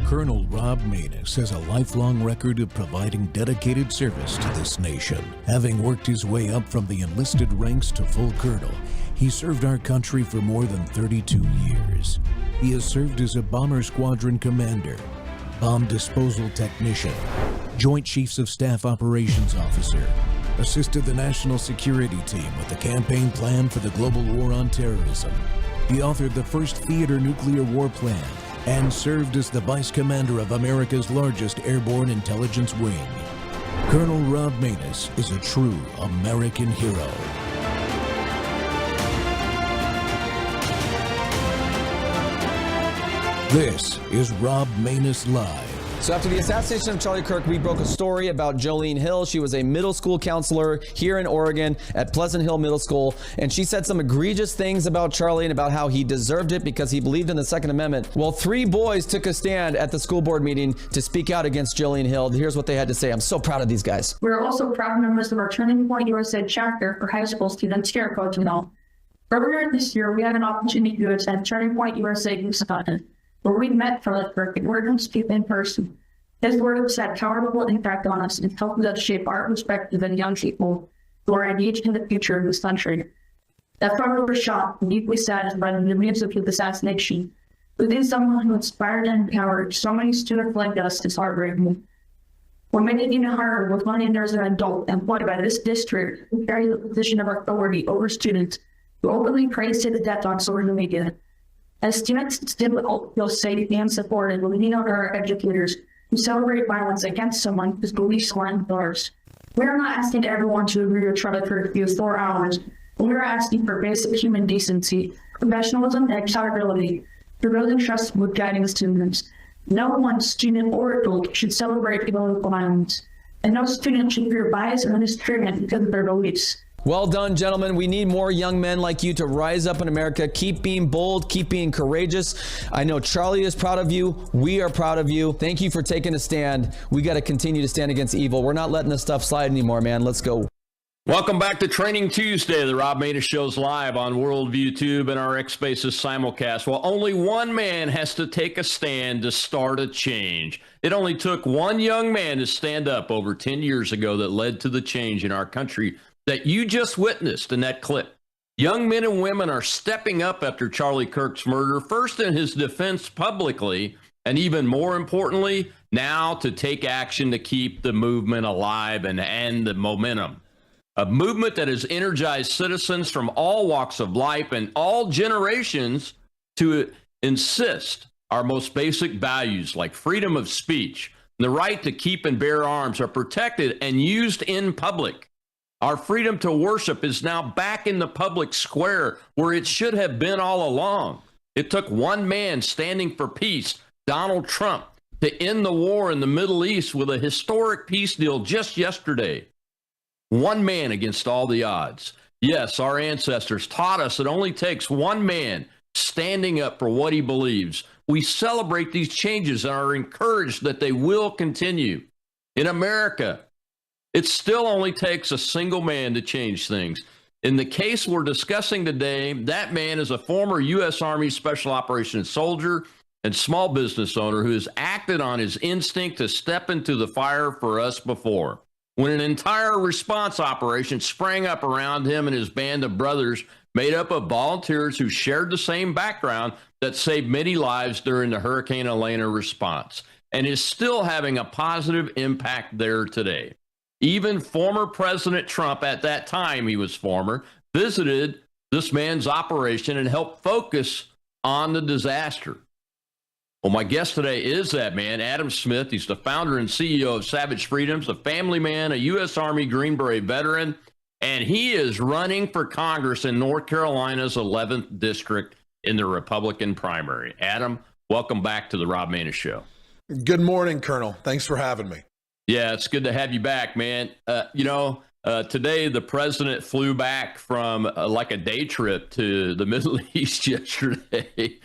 Colonel Rob Maness has a lifelong record of providing dedicated service to this nation. Having worked his way up from the enlisted ranks to full colonel, he served our country for more than 32 years. He has served as a bomber squadron commander, bomb disposal technician, Joint Chiefs of Staff Operations Officer, assisted the National Security Team with the campaign plan for the global war on terrorism. He authored the first theater nuclear war plan and served as the Vice Commander of America's largest airborne intelligence wing. Colonel Rob Maness is a true American hero. This is Rob Maness Live. So after the assassination of Charlie Kirk, we broke a story about Jolene Hill. She was a middle school counselor here in Oregon at Pleasant Hill Middle School, and she said some egregious things about Charlie and about how he deserved it because he believed in the Second Amendment. Well, 3 boys took a stand at the school board meeting to speak out against Jolene Hill. Here's what they had to say. I'm so proud of these guys. We're also proud members of our Turning Point USA chapter for high school students here at Coachella. Earlier this year, we had an opportunity to attend Turning Point USA Youth Summit, where we met Charlie Kirk and learned him speak in person. His words had powerful impact on us and helped us shape our perspective in young people who are engaged in the future of this country. That father was shocked and deeply saddened by the news of his assassination. Losing someone who inspired and empowered so many students like us is heartbreaking. What made it even harder was learning there's an adult employed by this district who carries the position of authority over students who openly praise his death on social media. As students, it's difficult to feel safe and supported when we know there are educators who celebrate violence against someone whose beliefs align with ours. We are not asking everyone to agree with Charlie Kirk for 4 hours, but we are asking for basic human decency, professionalism, and accountability for building trust with guiding students. No one, student or adult, should celebrate political violence, and no student should fear bias or mistreatment because of their beliefs. Well done, gentlemen. We need more young men like you to rise up in America. Keep being bold. Keep being courageous. I know Charlie is proud of you. We are proud of you. Thank you for taking a stand. We got to continue to stand against evil. We're not letting this stuff slide anymore, man. Let's go. Welcome back to Training Tuesday. The Rob Maness Show's live on Worldview Tube and our X Spaces simulcast. Well, only one man has to take a stand to start a change. It only took one young man to stand up over 10 years ago that led to the change in our country that you just witnessed in that clip. Young men and women are stepping up after Charlie Kirk's murder, first in his defense publicly, and even more importantly, now to take action to keep the movement alive and end the momentum. A movement that has energized citizens from all walks of life and all generations to insist our most basic values like freedom of speech and the right to keep and bear arms are protected and used in public. Our freedom to worship is now back in the public square where it should have been all along. It took one man standing for peace, Donald Trump, to end the war in the Middle East with a historic peace deal just yesterday. One man against all the odds. Yes, our ancestors taught us it only takes one man standing up for what he believes. We celebrate these changes and are encouraged that they will continue. In America, it still only takes a single man to change things. In the case we're discussing today, that man is a former U.S. Army Special Operations soldier and small business owner who has acted on his instinct to step into the fire for us before. When an entire response operation sprang up around him and his band of brothers made up of volunteers who shared the same background that saved many lives during the Hurricane Elena response and is still having a positive impact there today. Even former President Trump, at that time he was former, visited this man's operation and helped focus on the disaster. Well, my guest today is that man, Adam Smith. He's the founder and CEO of Savage Freedoms, a family man, a U.S. Army Green Beret veteran, and he is running for Congress in North Carolina's 11th District in the Republican primary. Adam, welcome back to the Rob Maness Show. Good morning, Colonel. Thanks for having me. Yeah, it's good to have you back, man. Today the president flew back from like a day trip to the Middle East yesterday,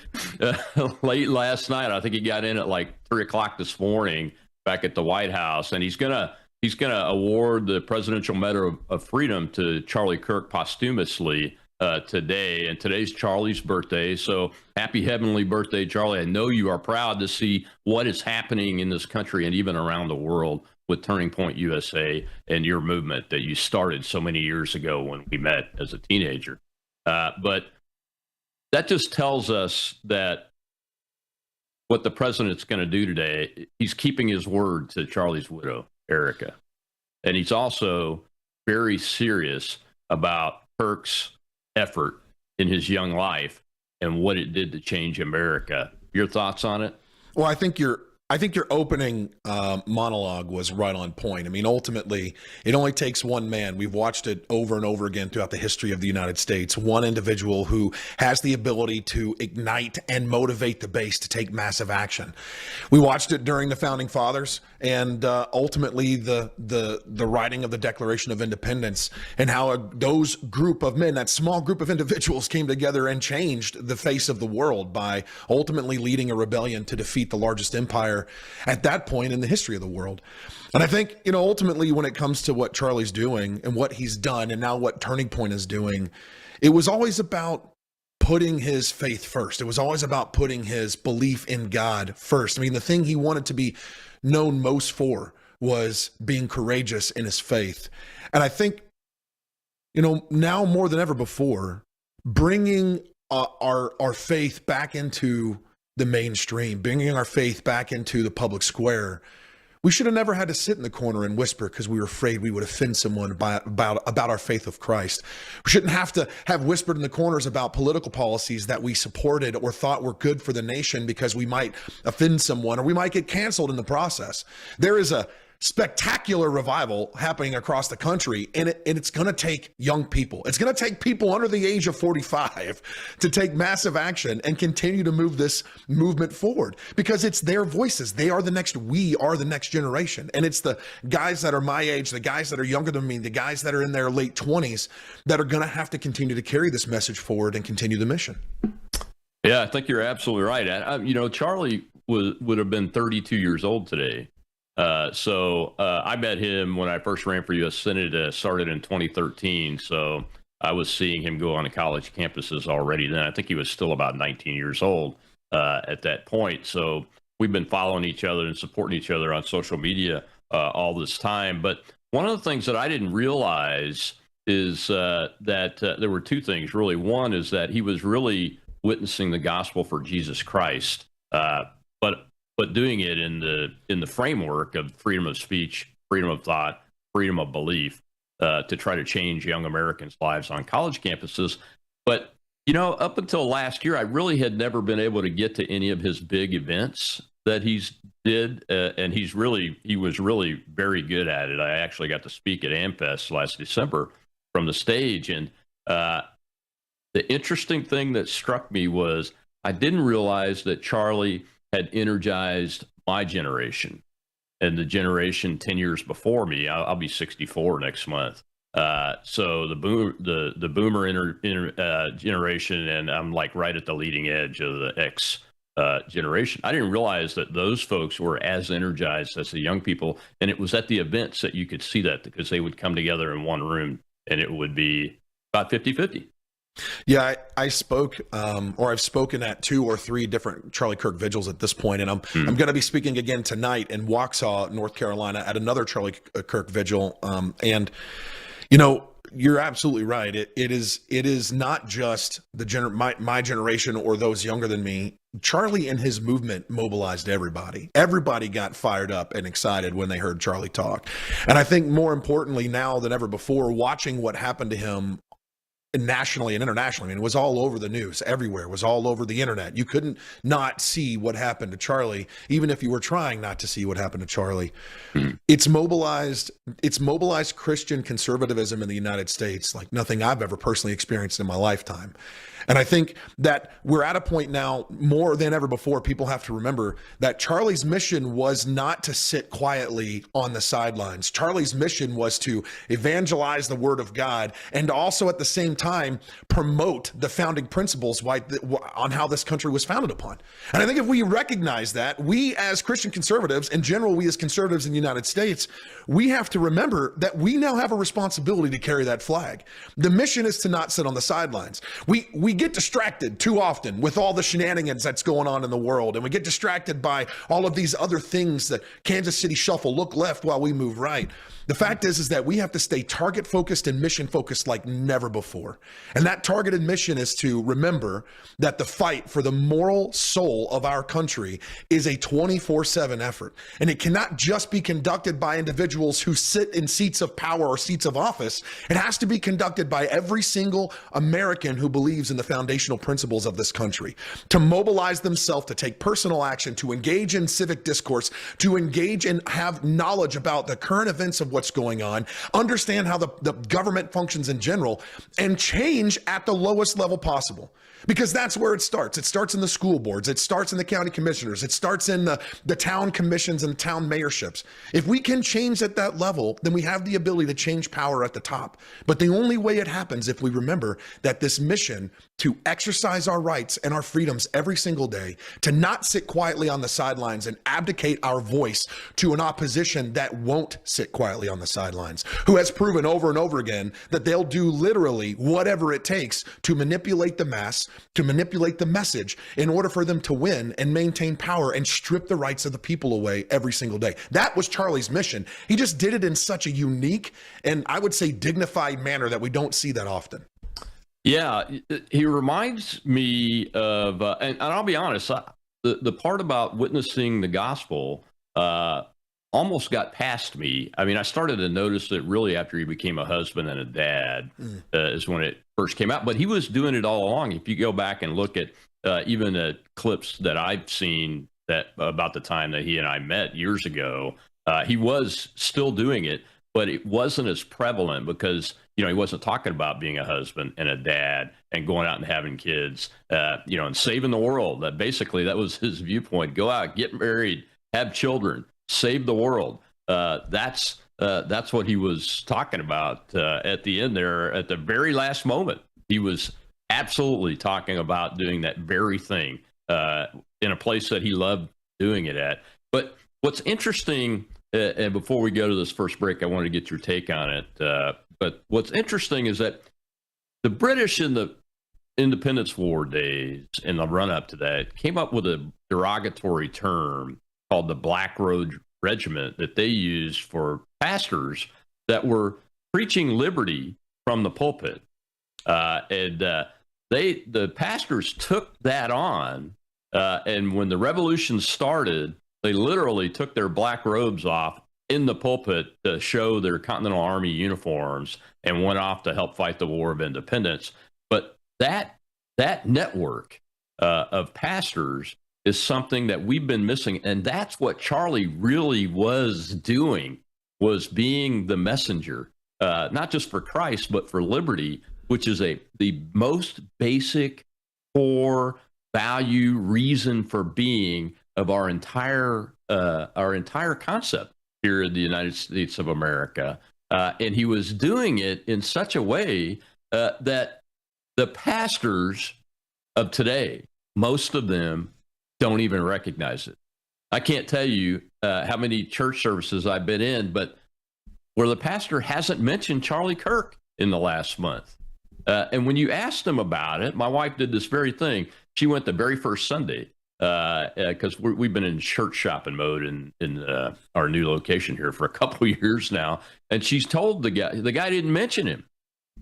late last night. I think he got in at like 3 o'clock this morning back at the White House, and he's gonna award the Presidential Medal of Freedom to Charlie Kirk posthumously today, and today's Charlie's birthday. So happy heavenly birthday, Charlie. I know you are proud to see what is happening in this country and even around the world with Turning Point USA and your movement that you started so many years ago when we met as a teenager. But that just tells us that what the president's going to do today, he's keeping his word to Charlie's widow, Erica. And he's also very serious about Kirk's effort in his young life and what it did to change America. Your thoughts on it? Well, I think your opening monologue was right on point. I mean, ultimately, it only takes one man. We've watched it over and over again throughout the history of the United States. One individual who has the ability to ignite and motivate the base to take massive action. We watched it during the Founding Fathers and ultimately the writing of the Declaration of Independence, and how those group of men, that small group of individuals, came together and changed the face of the world by ultimately leading a rebellion to defeat the largest empire at that point in the history of the world. And I think, ultimately when it comes to what Charlie's doing and what he's done and now what Turning Point is doing, it was always about putting his faith first. It was always about putting his belief in God first. I mean, the thing he wanted to be known most for was being courageous in his faith. And I think, now more than ever before, bringing our faith back into the mainstream, bringing our faith back into the public square. We should have never had to sit in the corner and whisper because we were afraid we would offend someone about our faith of Christ. We shouldn't have to have whispered in the corners about political policies that we supported or thought were good for the nation because we might offend someone or we might get canceled in the process. There is a spectacular revival happening across the country, and it's going to take young people. It's going to take people under the age of 45 to take massive action and continue to move this movement forward, because it's their voices. We are the next generation. And it's the guys that are my age, the guys that are younger than me, the guys that are in their late 20s that are going to have to continue to carry this message forward and continue the mission. Yeah, I think you're absolutely right. Charlie would have been 32 years old today. So I met him when I first ran for U.S. Senate, started in 2013. So I was seeing him go on to college campuses already then. I think he was still about 19 years old at that point. So we've been following each other and supporting each other on social media all this time. But one of the things that I didn't realize is that there were two things, really. One is that he was really witnessing the gospel for Jesus Christ, but doing it in the framework of freedom of speech, freedom of thought, freedom of belief, to try to change young Americans' lives on college campuses. But, up until last year, I really had never been able to get to any of his big events that he's did. And he was really very good at it. I actually got to speak at AmFest last December from the stage. And the interesting thing that struck me was I didn't realize that Charlie had energized my generation and the generation 10 years before me. I'll be 64 next month. So the boomer generation, and I'm like right at the leading edge of the X generation. I didn't realize that those folks were as energized as the young people. And it was at the events that you could see that, because they would come together in one room and it would be about 50-50. Yeah, I spoke, or I've spoken at 2 or 3 different Charlie Kirk vigils at this point, and I'm going to be speaking again tonight in Waxhaw, North Carolina, at another Charlie Kirk vigil. And you're absolutely right. It is not just my generation or those younger than me. Charlie and his movement mobilized everybody. Everybody got fired up and excited when they heard Charlie talk. And I think more importantly now than ever before, watching what happened to him nationally and internationally. I mean, it was all over the news, everywhere. It was all over the internet. You couldn't not see what happened to Charlie, even if you were trying not to see what happened to Charlie. It's mobilized Christian conservatism in the United States like nothing I've ever personally experienced in my lifetime. And I think that we're at a point now, more than ever before, people have to remember that Charlie's mission was not to sit quietly on the sidelines. Charlie's mission was to evangelize the word of God, and also at the same time promote the founding principles on how this country was founded upon. And I think if we recognize that, we as Christian conservatives, in general, we as conservatives in the United States, we have to remember that we now have a responsibility to carry that flag. The mission is to not sit on the sidelines. We get distracted too often with all the shenanigans that's going on in the world, and we get distracted by all of these other things that Kansas City shuffle, look left while we move right. The fact is that we have to stay target focused and mission focused like never before. And that targeted mission is to remember that the fight for the moral soul of our country is a 24/7 effort. And it cannot just be conducted by individuals who sit in seats of power or seats of office. It has to be conducted by every single American who believes in the foundational principles of this country, to mobilize themselves, to take personal action, to engage in civic discourse, to engage and have knowledge about the current events of what's going on, understand how the government functions in general, and change at the lowest level possible. Because that's where it starts. It starts in the school boards. It starts in the county commissioners. It starts in the town commissions and town mayorships. If we can change at that level, then we have the ability to change power at the top. But the only way it happens if we remember that this mission to exercise our rights and our freedoms every single day, to not sit quietly on the sidelines and abdicate our voice to an opposition that won't sit quietly on the sidelines, who has proven over and over again that they'll do literally whatever it takes to manipulate the mass, to manipulate the message in order for them to win and maintain power and strip the rights of the people away every single day. That was Charlie's mission. He just did it in such a unique and I would say dignified manner that we don't see that often. Yeah, he reminds me of, and I'll be honest, the part about witnessing the gospel almost got past me. I mean, I started to notice it really after he became a husband and a dad is when it first came out. But he was doing it all along. If you go back and look at even the clips that I've seen that about the time that he and I met years ago, he was still doing it, but it wasn't as prevalent because, you know, he wasn't talking about being a husband and a dad and going out and having kids, you know, and saving the world. That basically, that was his viewpoint. Go out, get married, have children, save the world. That's what he was talking about at the end there. At the very last moment, he was absolutely talking about doing that very thing in a place that he loved doing it at. But what's interesting, and before we go to this first break, I want to get your take on it. But what's interesting is that the British in the Independence War days, in the run-up to that, came up with a derogatory term called the Black Road Regiment that they used for pastors that were preaching liberty from the pulpit. The pastors took that on, and when the revolution started, they literally took their black robes off in the pulpit to show their Continental Army uniforms and went off to help fight the War of Independence. But that network of pastors is something that we've been missing. And that's what Charlie really was doing, was being the messenger, not just for Christ, but for liberty, which is the most basic core value, reason for being of our entire concept here in the United States of America. And he was doing it in such a way that the pastors of today, most of them don't even recognize it. I can't tell you how many church services I've been in, but where the pastor hasn't mentioned Charlie Kirk in the last month. And when you asked them about it, my wife did this very thing. She went the very first Sunday because we've been in church shopping mode in our new location here for a couple of years now. And she's told the guy didn't mention him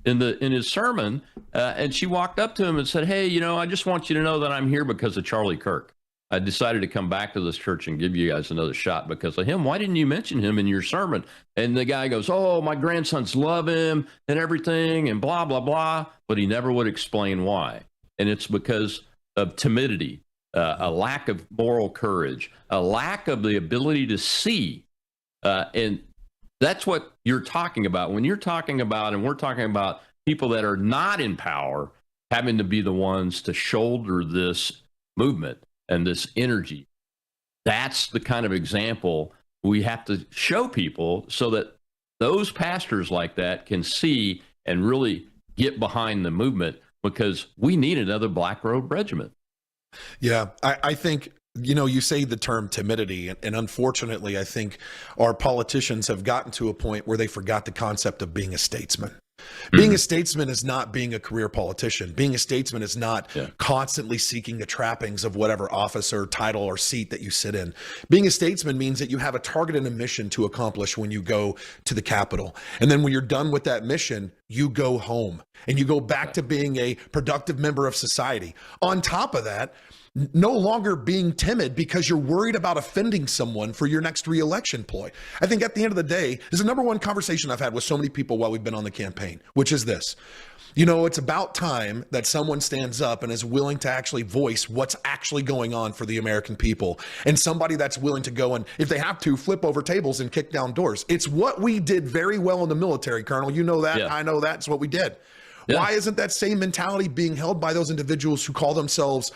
in his sermon. And she walked up to him and said, "Hey, you know, I just want you to know that I'm here because of Charlie Kirk. I decided to come back to this church and give you guys another shot because of him. Why didn't you mention him in your sermon?" And the guy goes, "Oh, my grandsons love him and everything and blah, blah, blah." But he never would explain why. And it's because of timidity, a lack of moral courage, a lack of the ability to see. And that's what you're talking about. When you're talking about, and we're talking about people that are not in power having to be the ones to shoulder this movement and this energy. That's the kind of example we have to show people so that those pastors like that can see and really get behind the movement because we need another Black Robe Regiment. Yeah, I think, you say the term timidity, and unfortunately, I think our politicians have gotten to a point where they forgot the concept of being a statesman. Being a statesman is not being a career politician. Being a statesman is not constantly seeking the trappings of whatever office or title or seat that you sit in. Being a statesman means that you have a target and a mission to accomplish when you go to the Capitol. And then when you're done with that mission, you go home and you go back to being a productive member of society. On top of that, no longer being timid because you're worried about offending someone for your next reelection ploy. I think at the end of the day, this is the number one conversation I've had with so many people while we've been on the campaign, which is this. It's about time that someone stands up and is willing to actually voice what's actually going on for the American people, and somebody that's willing to go and, if they have to, flip over tables and kick down doors. It's what we did very well in the military, Colonel. You know that. Yeah. I know that. It's what we did. Yeah. Why isn't that same mentality being held by those individuals who call themselves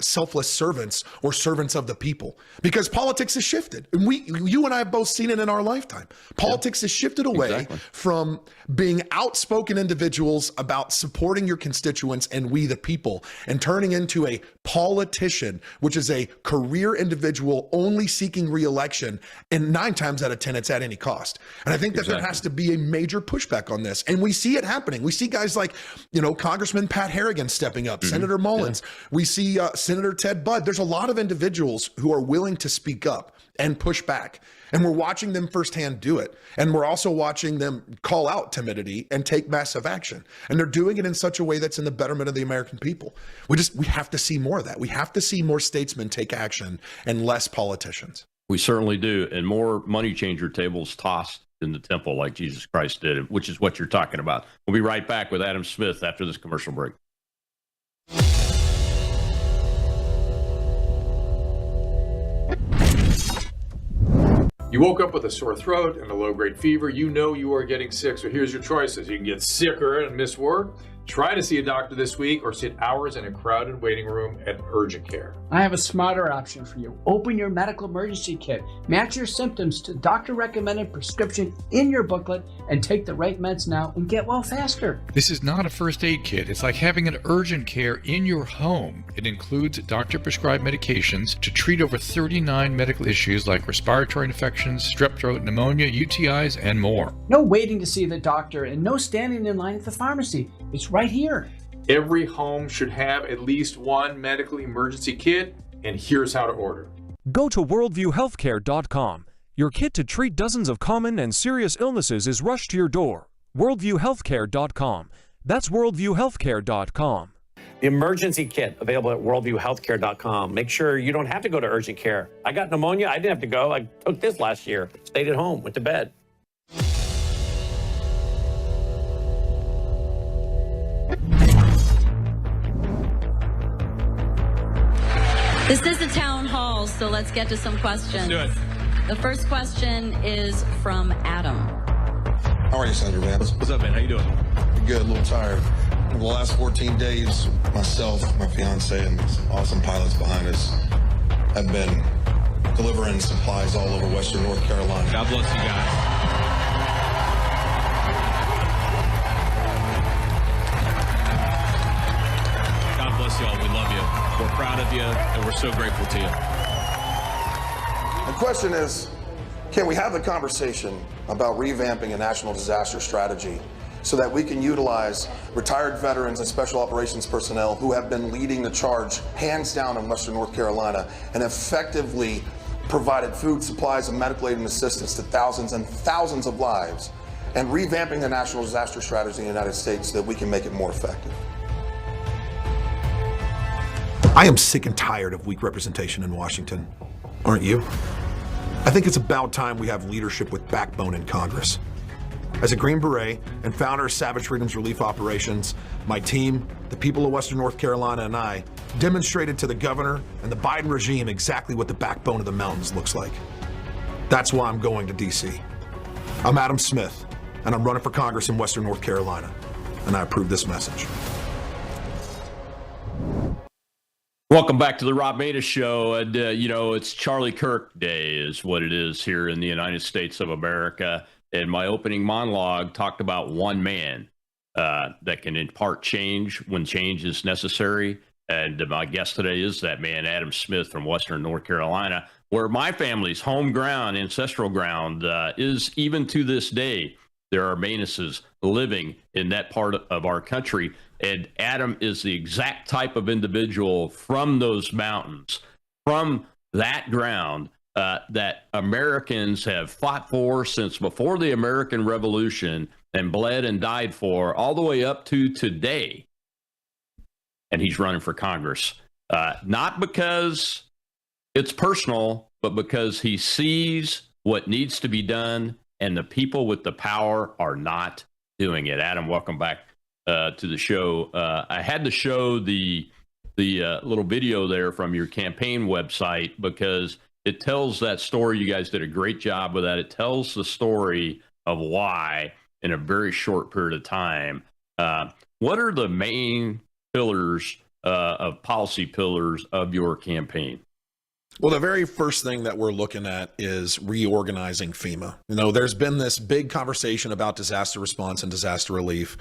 selfless servants or servants of the people? Because politics has shifted. And you and I have both seen it in our lifetime. Politics has shifted away from being outspoken individuals about supporting your constituents and we the people, and turning into a politician, which is a career individual only seeking reelection. And 9 times out of 10, it's at any cost. And I think that there has to be a major pushback on this. And we see it happening. We see guys like, Congressman Pat Harrigan stepping up, Senator Mullins. We see Senator Ted Budd. There's a lot of individuals who are willing to speak up and push back. And we're watching them firsthand do it. And we're also watching them call out timidity and take massive action. And they're doing it in such a way that's in the betterment of the American people. We have to see more of that. We have to see more statesmen take action and less politicians. We certainly do. And more money changer tables tossed in the temple like Jesus Christ did, which is what you're talking about. We'll be right back with Adam Smith after this commercial break. You woke up with a sore throat and a low-grade fever. You know you are getting sick, so here's your choices. You can get sicker and miss work. Try to see a doctor this week, or sit hours in a crowded waiting room at urgent care. I have a smarter option for you. Open your medical emergency kit. Match your symptoms to doctor-recommended prescription in your booklet and take the right meds now and get well faster. This is not a first aid kit. It's like having an urgent care in your home. It includes doctor-prescribed medications to treat over 39 medical issues like respiratory infections, strep throat, pneumonia, UTIs, and more. No waiting to see the doctor and no standing in line at the pharmacy. It's right here. Every home should have at least one medical emergency kit, and here's how to order. Go to worldviewhealthcare.com. Your kit to treat dozens of common and serious illnesses is rushed to your door. worldviewhealthcare.com. That's worldviewhealthcare.com. The emergency kit available at worldviewhealthcare.com. Make sure you don't have to go to urgent care. I got pneumonia. I didn't have to go. I took this last year. Stayed at home. Went to bed. This is a town hall, so let's get to some questions. Let's do it. The first question is from Adam. How are you, Senator Maness? What's up, man? How you doing? Good, a little tired. For the last 14 days, myself, my fiance, and some awesome pilots behind us have been delivering supplies all over Western North Carolina. God bless you guys. God bless you all. We love you. We're proud of you, and we're so grateful to you. The question is, can we have the conversation about revamping a national disaster strategy so that we can utilize retired veterans and special operations personnel who have been leading the charge hands down in Western North Carolina and effectively provided food, supplies, and medical aid and assistance to thousands and thousands of lives, and revamping the national disaster strategy in the United States so that we can make it more effective? I am sick and tired of weak representation in Washington. Aren't you? I think it's about time we have leadership with backbone in Congress. As a Green Beret and founder of Savage Freedom's Relief Operations, my team, the people of Western North Carolina, and I demonstrated to the governor and the Biden regime exactly what the backbone of the mountains looks like. That's why I'm going to D.C. I'm Adam Smith, and I'm running for Congress in Western North Carolina, and I approve this message. Welcome back to the Rob Maness Show. And, it's Charlie Kirk Day is what it is here in the United States of America. And my opening monologue talked about one man. that can impart change when change is necessary. And my guest today is that man, Adam Smith from Western North Carolina, where my family's home ground, ancestral ground, is even to this day. There are Manesses living in that part of our country. And Adam is the exact type of individual from those mountains, from that ground, that Americans have fought for since before the American Revolution and bled and died for all the way up to today. And he's running for Congress, not because it's personal, but because he sees what needs to be done, and the people with the power are not doing it. Adam, welcome back to the show. I had to show the little video there from your campaign website because it tells that story. You guys did a great job with that. It tells the story of why in a very short period of time. What are the main pillars of policy pillars of your campaign? Well, the very first thing that we're looking at is reorganizing FEMA. You know, there's been this big conversation about disaster response and disaster relief,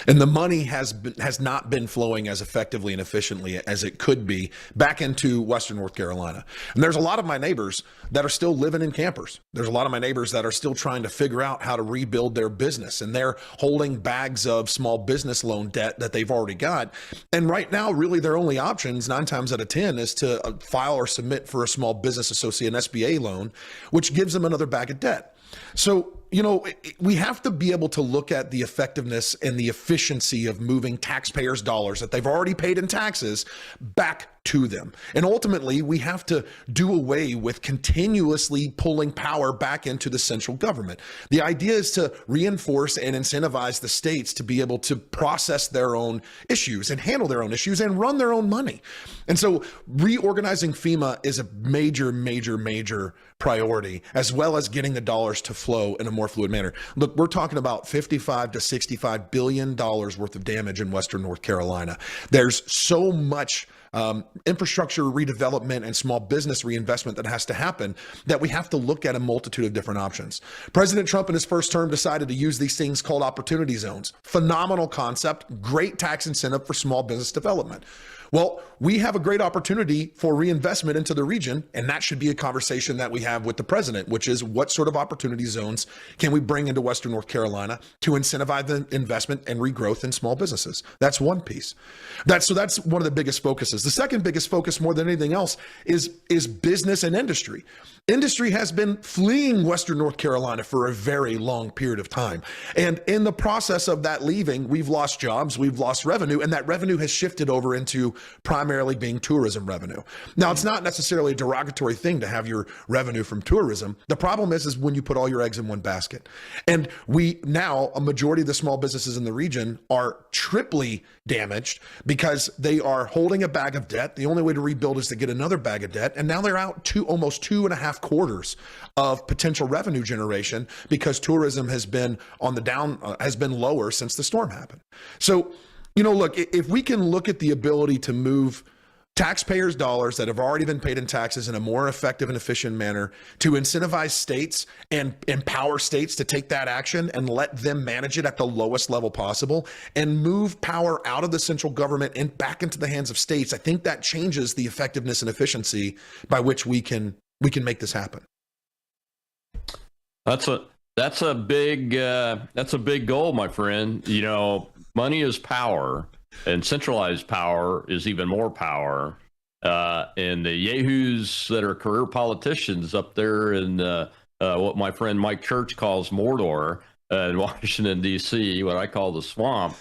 and the money has not been flowing as effectively and efficiently as it could be back into Western North Carolina. And there's a lot of my neighbors that are still living in campers. There's a lot of my neighbors that are still trying to figure out how to rebuild their business, and they're holding bags of small business loan debt that they've already got. And right now, really their only options 9 times out of 10 is to file or submit for a small business associate, an SBA loan, which gives them another bag of debt. So, you know, we have to be able to look at the effectiveness and the efficiency of moving taxpayers' dollars that they've already paid in taxes back to them. And ultimately, we have to do away with continuously pulling power back into the central government. The idea is to reinforce and incentivize the states to be able to process their own issues and handle their own issues and run their own money. And so reorganizing FEMA is a major, major, major priority, as well as getting the dollars to flow in a more fluid manner. Look, we're talking about $55 to $65 billion worth of damage in Western North Carolina. There's so much infrastructure redevelopment and small business reinvestment that has to happen that we have to look at a multitude of different options. President Trump in his first term decided to use these things called opportunity zones. Phenomenal concept, great tax incentive for small business development. Well, we have a great opportunity for reinvestment into the region, and that should be a conversation that we have with the president, which is what sort of opportunity zones can we bring into Western North Carolina to incentivize the investment and regrowth in small businesses? That's one piece. That's one of the biggest focuses. The second biggest focus, more than anything else, is business and industry. Industry has been fleeing Western North Carolina for a very long period of time. And in the process of that leaving, we've lost jobs, we've lost revenue, and that revenue has shifted over into primarily being tourism revenue. Now, it's not necessarily a derogatory thing to have your revenue from tourism. The problem is when you put all your eggs in one basket. And a majority of the small businesses in the region are triply damaged because they are holding a bag of debt. The only way to rebuild is to get another bag of debt. And now they're out almost 2.5 quarters of potential revenue generation because tourism has been on the down, has been lower since the storm happened. So, you know, look, if we can look at the ability to move taxpayers' dollars that have already been paid in taxes in a more effective and efficient manner to incentivize states and empower states to take that action and let them manage it at the lowest level possible and move power out of the central government and back into the hands of states, I think that changes the effectiveness and efficiency by which we can make this happen. That's a big goal, my friend. You know, money is power, and centralized power is even more power. And the yahoos that are career politicians up there in what my friend Mike Church calls Mordor in Washington, D.C., what I call the swamp,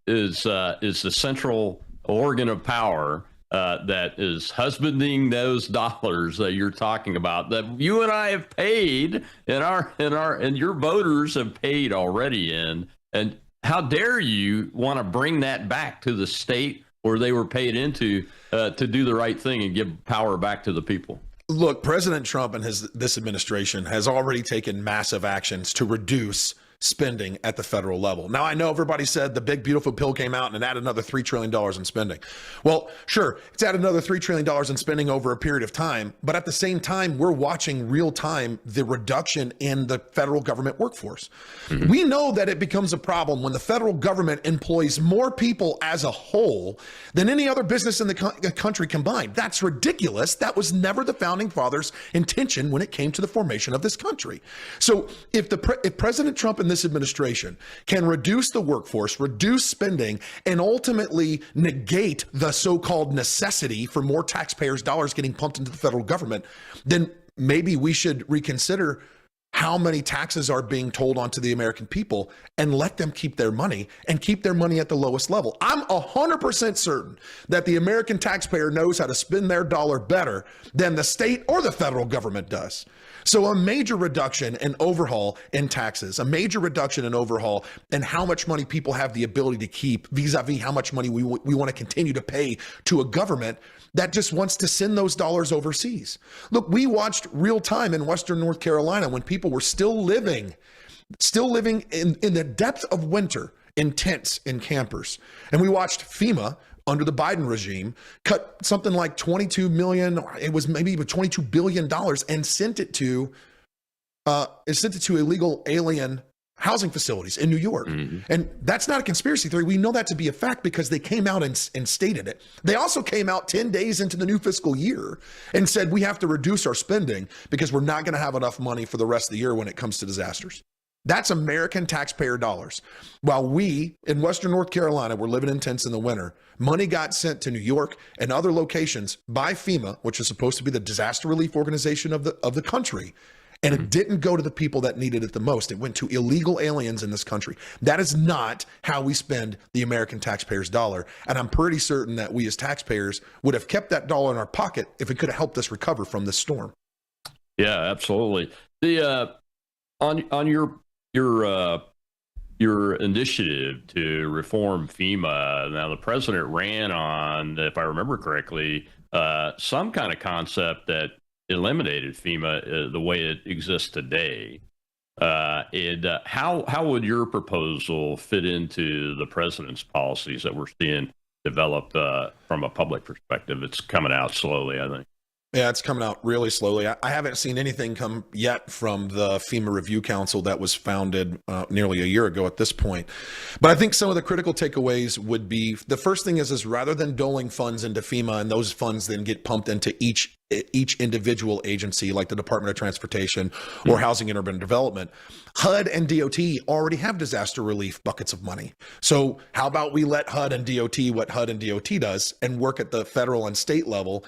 is the central organ of power that is husbanding those dollars that you're talking about, that you and I have paid, and your voters have paid already in. And how dare you want to bring that back to the state where they were paid into to do the right thing and give power back to the people? Look, President Trump and this administration has already taken massive actions to reduce spending at the federal level. Now, I know everybody said the big, beautiful bill came out and it added another $3 trillion in spending. Well, sure, it's added another $3 trillion in spending over a period of time. But at the same time, we're watching real time the reduction in the federal government workforce. We know that it becomes a problem when the federal government employs more people as a whole than any other business in the country combined. That's ridiculous. That was never the founding fathers' intention when it came to the formation of this country. So if President Trump and this administration can reduce the workforce, reduce spending, and ultimately negate the so-called necessity for more taxpayers' dollars getting pumped into the federal government, then maybe we should reconsider how many taxes are being told onto the American people and let them keep their money and keep their money at the lowest level. I'm 100% certain that the American taxpayer knows how to spend their dollar better than the state or the federal government does. So a major reduction and overhaul in taxes, a major reduction and overhaul in how much money people have the ability to keep vis-a-vis how much money we want to continue to pay to a government that just wants to send those dollars overseas. Look, we watched real time in Western North Carolina when people were still living in the depth of winter in tents and campers. And we watched FEMA under the Biden regime cut something like 22 million, it was maybe even $22 billion, and sent it to illegal alien housing facilities in New York. And that's not a conspiracy theory. We know that to be a fact because they came out and stated it. They also came out 10 days into the new fiscal year and said, we have to reduce our spending because we're not going to have enough money for the rest of the year when it comes to disasters. That's American taxpayer dollars. While we in Western North Carolina were living in tents in the winter, money got sent to New York and other locations by FEMA, which is supposed to be the disaster relief organization of the country. And it didn't go to the people that needed it the most. It went to illegal aliens in this country. That is not how we spend the American taxpayer's dollar. And I'm pretty certain that we as taxpayers would have kept that dollar in our pocket if it could have helped us recover from this storm. Yeah, absolutely. The on your initiative to reform FEMA. Now, the president ran on, if I remember correctly, some kind of concept that eliminated FEMA the way it exists today. How would your proposal fit into the president's policies that we're seeing developed from a public perspective? It's coming out slowly, I think. Yeah, it's coming out really slowly. I haven't seen anything come yet from the FEMA Review Council that was founded nearly a year ago at this point. But I think some of the critical takeaways would be, the first thing is rather than doling funds into FEMA and those funds then get pumped into each individual agency like the Department of Transportation or Housing and Urban Development, HUD and DOT already have disaster relief buckets of money. So how about we let HUD and DOT what HUD and DOT does and work at the federal and state level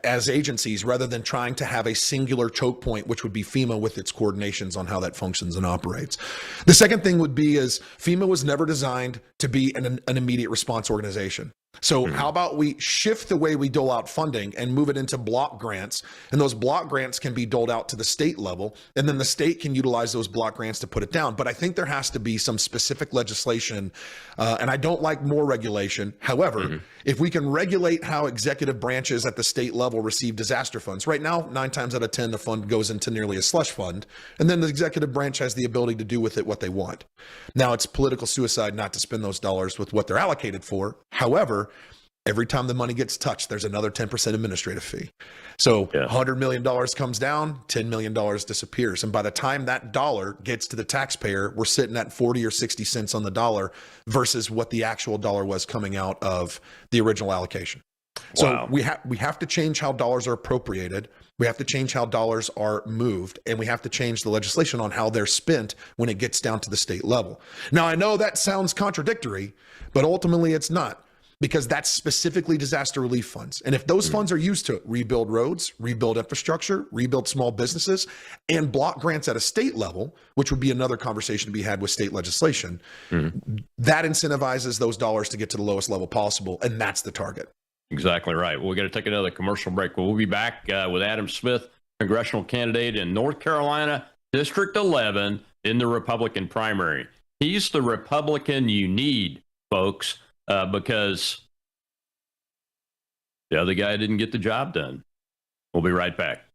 as agencies rather than trying to have a singular choke point, which would be FEMA with its coordinations on how that functions and operates. The second thing would be is FEMA was never designed to be an immediate response organization. So how about we shift the way we dole out funding and move it into block grants, and those block grants can be doled out to the state level, and then the state can utilize those block grants to put it down. But I think there has to be some specific legislation, and I don't like more regulation. However, if we can regulate how executive branches at the state level receive disaster funds, right now, 9 times out of 10, the fund goes into nearly a slush fund, and then the executive branch has the ability to do with it what they want. Now, it's political suicide not to spend those dollars with what they're allocated for. However, every time the money gets touched, there's another 10% administrative fee. So $100 million comes down, $10 million disappears. And by the time that dollar gets to the taxpayer, we're sitting at 40 or 60 cents on the dollar versus what the actual dollar was coming out of the original allocation. So we have to change how dollars are appropriated. We have to change how dollars are moved, and we have to change the legislation on how they're spent when it gets down to the state level. Now, I know that sounds contradictory, but ultimately it's not, because that's specifically disaster relief funds. And if those funds are used to rebuild roads, rebuild infrastructure, rebuild small businesses, and block grants at a state level, which would be another conversation to be had with state legislation, that incentivizes those dollars to get to the lowest level possible, and that's the target. Exactly right. Well, we're going to take another commercial break. We'll be back with Adam Smith, congressional candidate in North Carolina, District 11, in the Republican primary. He's the Republican you need, folks, because the other guy didn't get the job done. We'll be right back.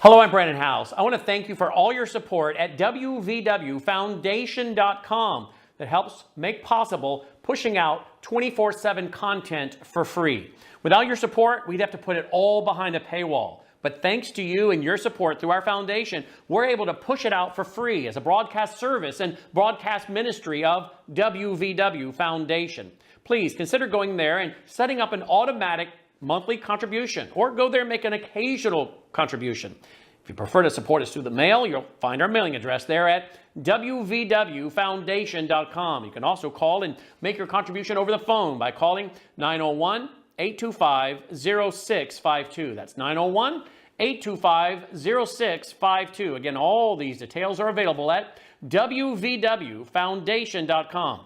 Hello, I'm Brandon House. I want to thank you for all your support at wvwfoundation.com that helps make possible pushing out 24/7 content for free. Without your support, we'd have to put it all behind a paywall. But thanks to you and your support through our foundation, we're able to push it out for free as a broadcast service and broadcast ministry of WVW Foundation. Please consider going there and setting up an automatic monthly contribution, or go there and make an occasional contribution. If you prefer to support us through the mail, you'll find our mailing address there at wvwfoundation.com. You can also call and make your contribution over the phone by calling 901-825-0652. That's 901-825-0652. Again, all these details are available at wvwfoundation.com.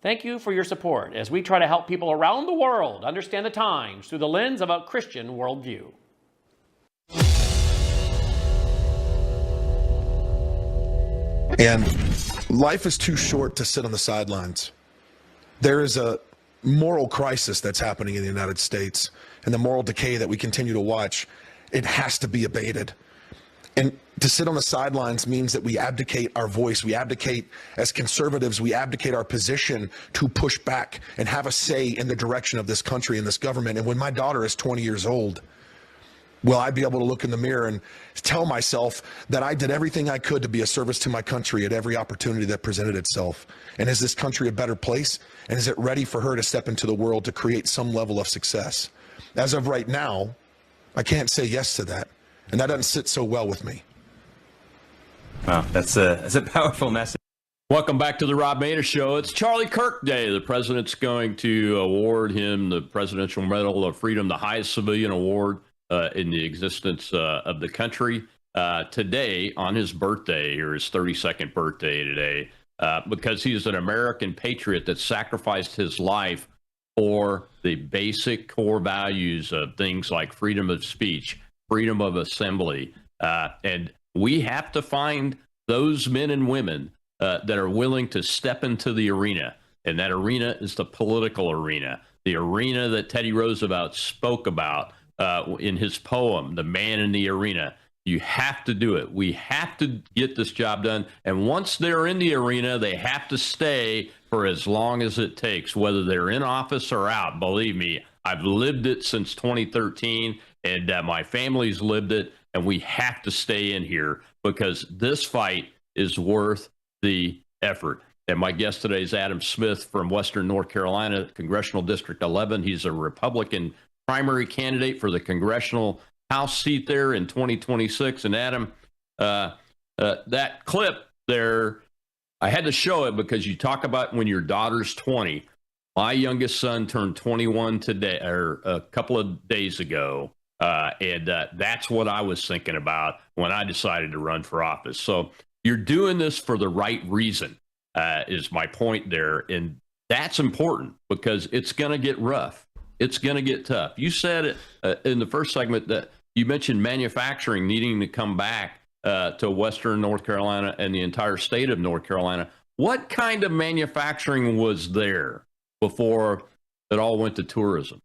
Thank you for your support as we try to help people around the world understand the times through the lens of a Christian worldview. And life is too short to sit on the sidelines. There is a moral crisis that's happening in the United States, and the moral decay that we continue to watch, it has to be abated. And to sit on the sidelines means that we abdicate our voice. We abdicate as conservatives. We abdicate our position to push back and have a say in the direction of this country and this government. And when my daughter is 20 years old, will I be able to look in the mirror and tell myself that I did everything I could to be a service to my country at every opportunity that presented itself? And is this country a better place? And is it ready for her to step into the world to create some level of success? As of right now, I can't say yes to that. And that doesn't sit so well with me. Wow, that's a powerful message. Welcome back to the Rob Maness Show. It's Charlie Kirk Day. The president's going to award him the Presidential Medal of Freedom, the highest civilian award in the existence of the country. Today, on his birthday, or his 32nd birthday today, because he's an American patriot that sacrificed his life for the basic core values of things like freedom of speech, freedom of assembly. And we have to find those men and women that are willing to step into the arena. And that arena is the political arena, the arena that Teddy Roosevelt spoke about in his poem, The Man in the Arena. You have to do it. We have to get this job done. And once they're in the arena, they have to stay for as long as it takes, whether they're in office or out. Believe me, I've lived it since 2013, and my family's lived it, and we have to stay in here because this fight is worth the effort. And my guest today is Adam Smith from Western North Carolina, Congressional District 11. He's a Republican primary candidate for the congressional House seat there in 2026. And Adam, that clip there, I had to show it because you talk about when your daughter's 20. My youngest son turned 21 today, or a couple of days ago. And that's what I was thinking about when I decided to run for office. So you're doing this for the right reason, is my point there. And that's important because it's going to get rough. It's going to get tough. You said in the first segment that you mentioned manufacturing needing to come back to Western North Carolina and the entire state of North Carolina. What kind of manufacturing was there before it all went to tourism?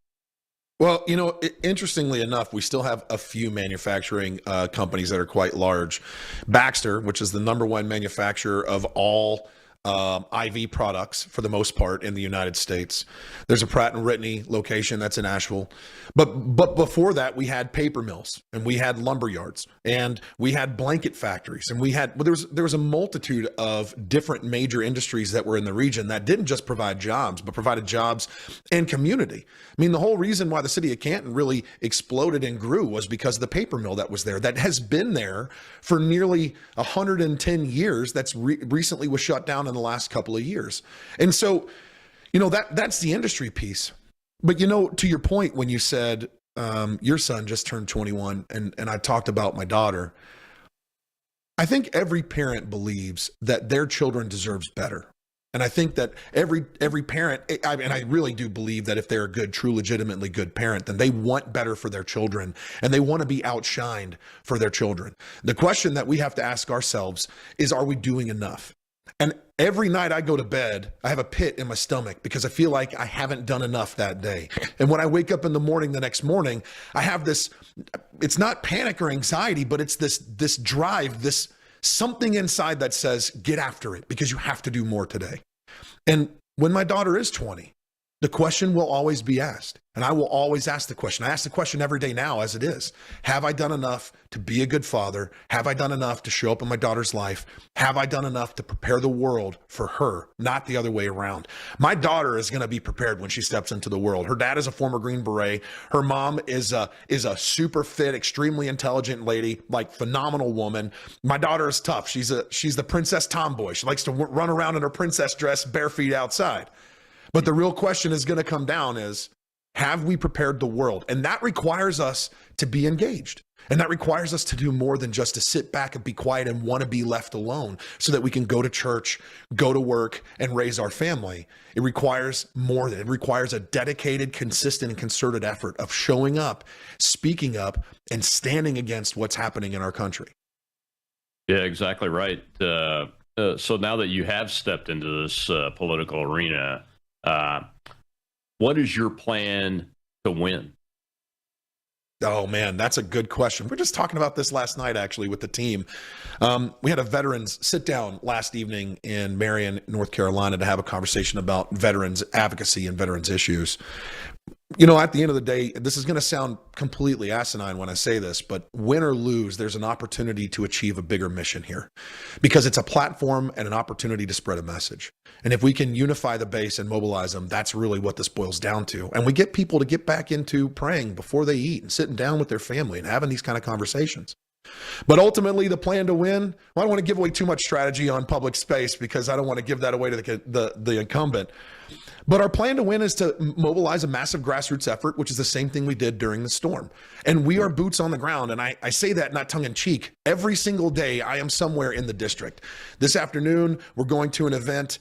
Well, you know, interestingly enough, we still have a few manufacturing companies that are quite large. Baxter, which is the #1 manufacturer of all IV products for the most part in the United States. There's a Pratt & Whitney location that's in Asheville. But before that, we had paper mills and we had lumber yards and we had blanket factories and there was a multitude of different major industries that were in the region that didn't just provide jobs, but provided jobs and community. I mean, the whole reason why the city of Canton really exploded and grew was because of the paper mill that was there, that has been there for nearly 110 years. That's recently was shut down in the last couple of years. And so, you know, that's the industry piece. But, you know, to your point, when you said your son just turned 21 and I talked about my daughter, I think every parent believes that their children deserves better. And I think that every parent, and I really do believe that if they're a good, true, legitimately good parent, then they want better for their children and they want to be outshined for their children. The question that we have to ask ourselves is, are we doing enough? And Every night I go to bed, I have a pit in my stomach because I feel like I haven't done enough that day. And when I wake up in the morning, the next morning, I have this, it's not panic or anxiety, but it's this drive, this something inside that says, get after it because you have to do more today. And when my daughter is 20, the question will always be asked. And I will always ask the question. I ask the question every day now as it is. Have I done enough to be a good father? Have I done enough to show up in my daughter's life? Have I done enough to prepare the world for her, not the other way around? My daughter is going to be prepared when she steps into the world. Her dad is a former Green Beret. Her mom is a super fit, extremely intelligent lady, like phenomenal woman. My daughter is tough. She's the princess tomboy. She likes to run around in her princess dress, bare feet outside. But the real question is going to come down is, have we prepared the world? And that requires us to be engaged. And that requires us to do more than just to sit back and be quiet and want to be left alone so that we can go to church, go to work, and raise our family. It requires more than it requires a dedicated, consistent, and concerted effort of showing up, speaking up, and standing against what's happening in our country. Yeah, exactly right. So now that you have stepped into this political arena, what is your plan to win? Oh, man, that's a good question. We're just talking about this last night, actually, with the team. We had a veterans sit down last evening in Marion, North Carolina, to have a conversation about veterans advocacy and veterans issues. You know, at the end of the day, this is going to sound completely asinine when I say this, but win or lose, there's an opportunity to achieve a bigger mission here because it's a platform and an opportunity to spread a message. And if we can unify the base and mobilize them, that's really what this boils down to. And we get people to get back into praying before they eat and sitting down with their family and having these kind of conversations. But ultimately, the plan to win, well, I don't want to give away too much strategy on public space because I don't want to give that away to the incumbent. But our plan to win is to mobilize a massive grassroots effort, which is the same thing we did during the storm. And we are boots on the ground. And I say that not tongue in cheek. Every single day, I am somewhere in the district. This afternoon, we're going to an event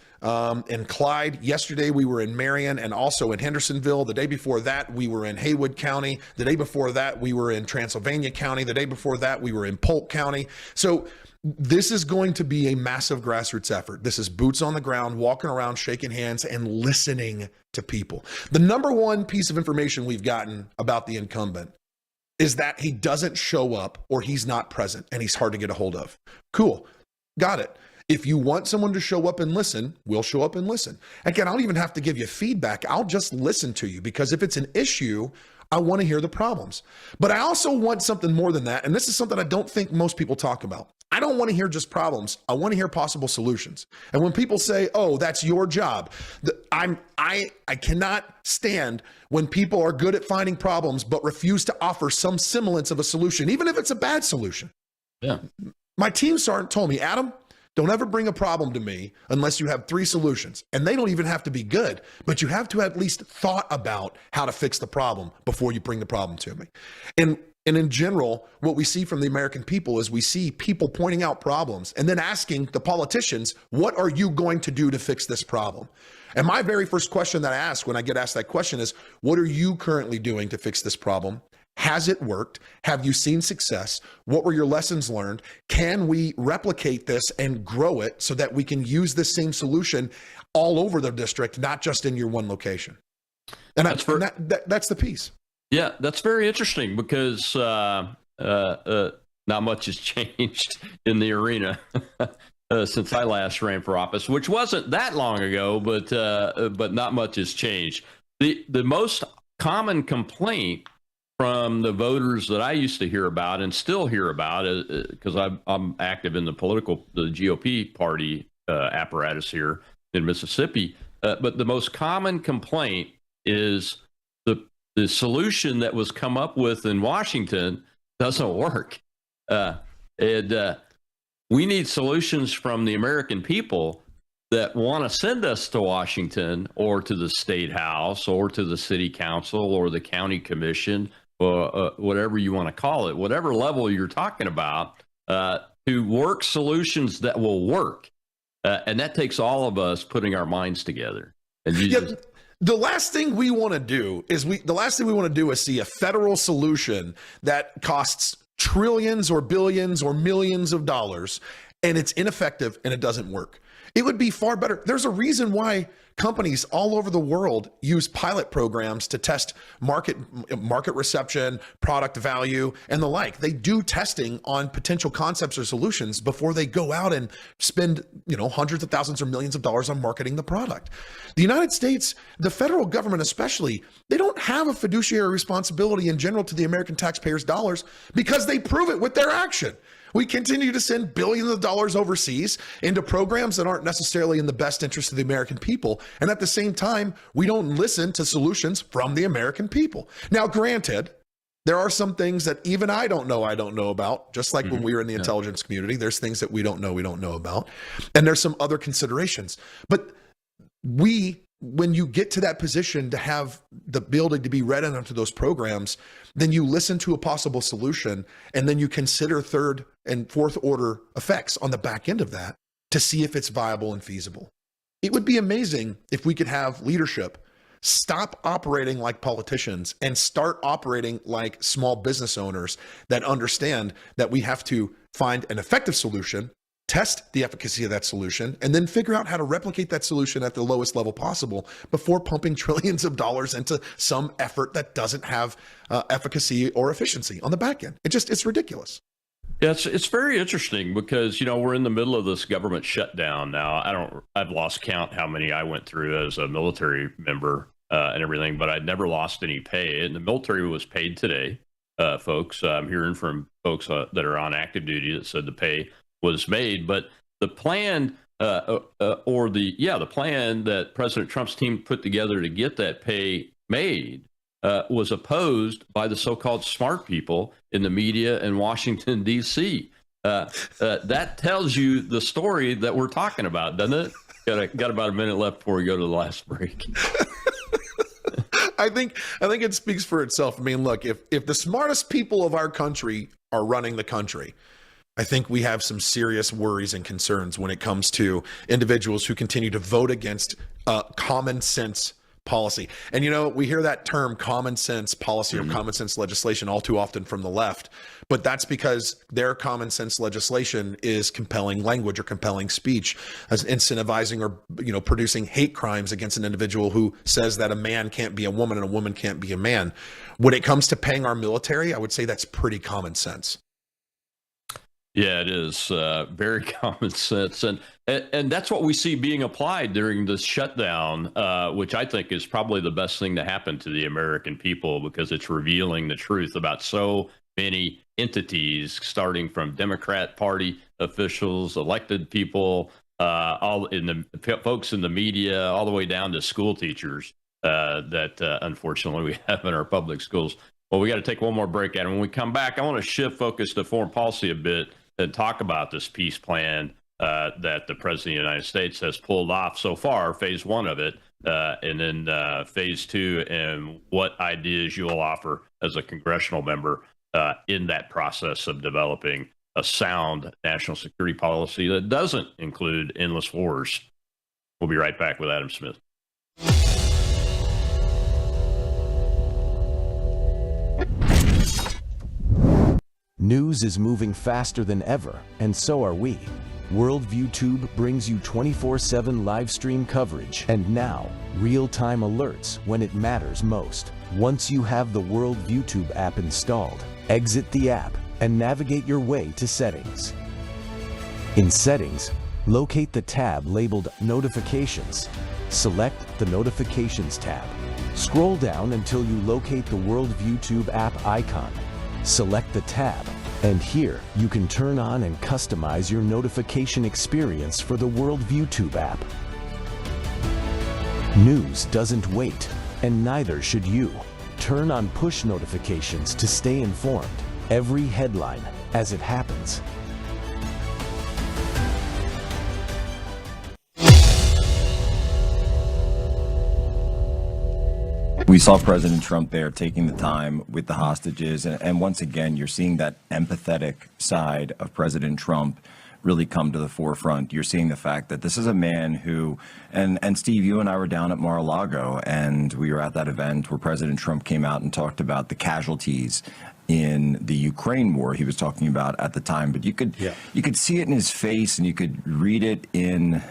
in Clyde. Yesterday, we were in Marion and also in Hendersonville. The day before that, we were in Haywood County. The day before that, we were in Transylvania County. The day before that, we were in Polk County. So this is going to be a massive grassroots effort. This is boots on the ground, walking around, shaking hands, and listening to people. The number one piece of information we've gotten about the incumbent is that he doesn't show up or he's not present and he's hard to get a hold of. Cool. Got it. If you want someone to show up and listen, we'll show up and listen. Again, I don't even have to give you feedback. I'll just listen to you because if it's an issue, I want to hear the problems. But I also want something more than that. And this is something I don't think most people talk about. I don't want to hear just problems. I want to hear possible solutions. And when people say, oh, that's your job, I cannot stand when people are good at finding problems, but refuse to offer some semblance of a solution, even if it's a bad solution. Yeah. My team sergeant told me, Adam, don't ever bring a problem to me unless you have 3 solutions. And they don't even have to be good, but you have to at least thought about how to fix the problem before you bring the problem to me. And in general, what we see from the American people is we see people pointing out problems and then asking the politicians, what are you going to do to fix this problem? And my very first question that I ask when I get asked that question is, what are you currently doing to fix this problem? Has it worked? Have you seen success? What were your lessons learned? Can we replicate this and grow it so that we can use this same solution all over the district, not just in your one location? And that's the piece. Yeah, that's very interesting because not much has changed in the arena since I last ran for office, which wasn't that long ago, but not much has changed. The most common complaint from the voters that I used to hear about and still hear about, because I'm active in the GOP party apparatus here in Mississippi, but the most common complaint is the solution that was come up with in Washington doesn't work. We need solutions from the American people that want to send us to Washington or to the state house or to the city council or the county commission or whatever you want to call it, whatever level you're talking about, to work solutions that will work. And that takes all of us putting our minds together. And the last thing we want to do is see a federal solution that costs trillions or billions or millions of dollars, and it's ineffective and it doesn't work. It would be far better. There's a reason why companies all over the world use pilot programs to test market reception, product value, and the like. They do testing on potential concepts or solutions before they go out and spend, hundreds of thousands or millions of dollars on marketing the product. The United States, the federal government especially, they don't have a fiduciary responsibility in general to the American taxpayers' dollars because they prove it with their action. We continue to send billions of dollars overseas into programs that aren't necessarily in the best interest of the American people. And at the same time, we don't listen to solutions from the American people. Now, granted, there are some things that even I don't know about, just like when we were in the intelligence community. There's things that we don't know about. And there's some other considerations. But when you get to that position to have the ability to be read into those programs, then you listen to a possible solution, and then you consider third and fourth order effects on the back end of that to see if it's viable and feasible. It would be amazing if we could have leadership stop operating like politicians and start operating like small business owners that understand that we have to find an effective solution, test the efficacy of that solution, and then figure out how to replicate that solution at the lowest level possible before pumping trillions of dollars into some effort that doesn't have efficacy or efficiency on the back end. It's ridiculous. Yeah, it's very interesting because, we're in the middle of this government shutdown now. I've lost count how many I went through as a military member and everything, but I'd never lost any pay. And the military was paid today, folks. I'm hearing from folks that are on active duty that said the pay was made, but the plan the plan that President Trump's team put together to get that pay made was opposed by the so-called smart people in the media in Washington, D.C. That tells you the story that we're talking about, doesn't it? Got about a minute left before we go to the last break. I think it speaks for itself. I mean, look, if the smartest people of our country are running the country, I think we have some serious worries and concerns when it comes to individuals who continue to vote against common sense policy. And, we hear that term common sense policy or common sense legislation all too often from the left, but that's because their common sense legislation is compelling language or compelling speech, as incentivizing or, producing hate crimes against an individual who says that a man can't be a woman and a woman can't be a man. When it comes to paying our military, I would say that's pretty common sense. Yeah, it is very common sense, and that's what we see being applied during this shutdown, which I think is probably the best thing to happen to the American people because it's revealing the truth about so many entities, starting from Democrat Party officials, elected people, all in the folks in the media, all the way down to school teachers that unfortunately we have in our public schools. Well, we got to take one more break, and when we come back, I want to shift focus to foreign policy a bit and talk about this peace plan that the President of the United States has pulled off so far, phase one of it, and then phase two, and what ideas you'll offer as a congressional member in that process of developing a sound national security policy that doesn't include endless wars. We'll be right back with Adam Smith. News is moving faster than ever, and so are we. Worldview Tube brings you 24/7 live stream coverage and now real-time alerts when it matters most. Once you have the Worldview Tube app installed, exit the app and navigate your way to Settings. In Settings, locate the tab labeled Notifications. Select the Notifications tab. Scroll down until you locate the Worldview Tube app icon. Select the tab, and here you can turn on and customize your notification experience for the Worldview Tube app. News doesn't wait, and neither should you. Turn on push notifications to stay informed. Every headline as it happens. We saw President Trump there taking the time with the hostages. And once again, you're seeing that empathetic side of President Trump really come to the forefront. You're seeing the fact that this is a man who, and Steve, you and I were down at Mar-a-Lago, and we were at that event where President Trump came out and talked about the casualties in the Ukraine war he was talking about at the time, but you could see it in his face and you could read it in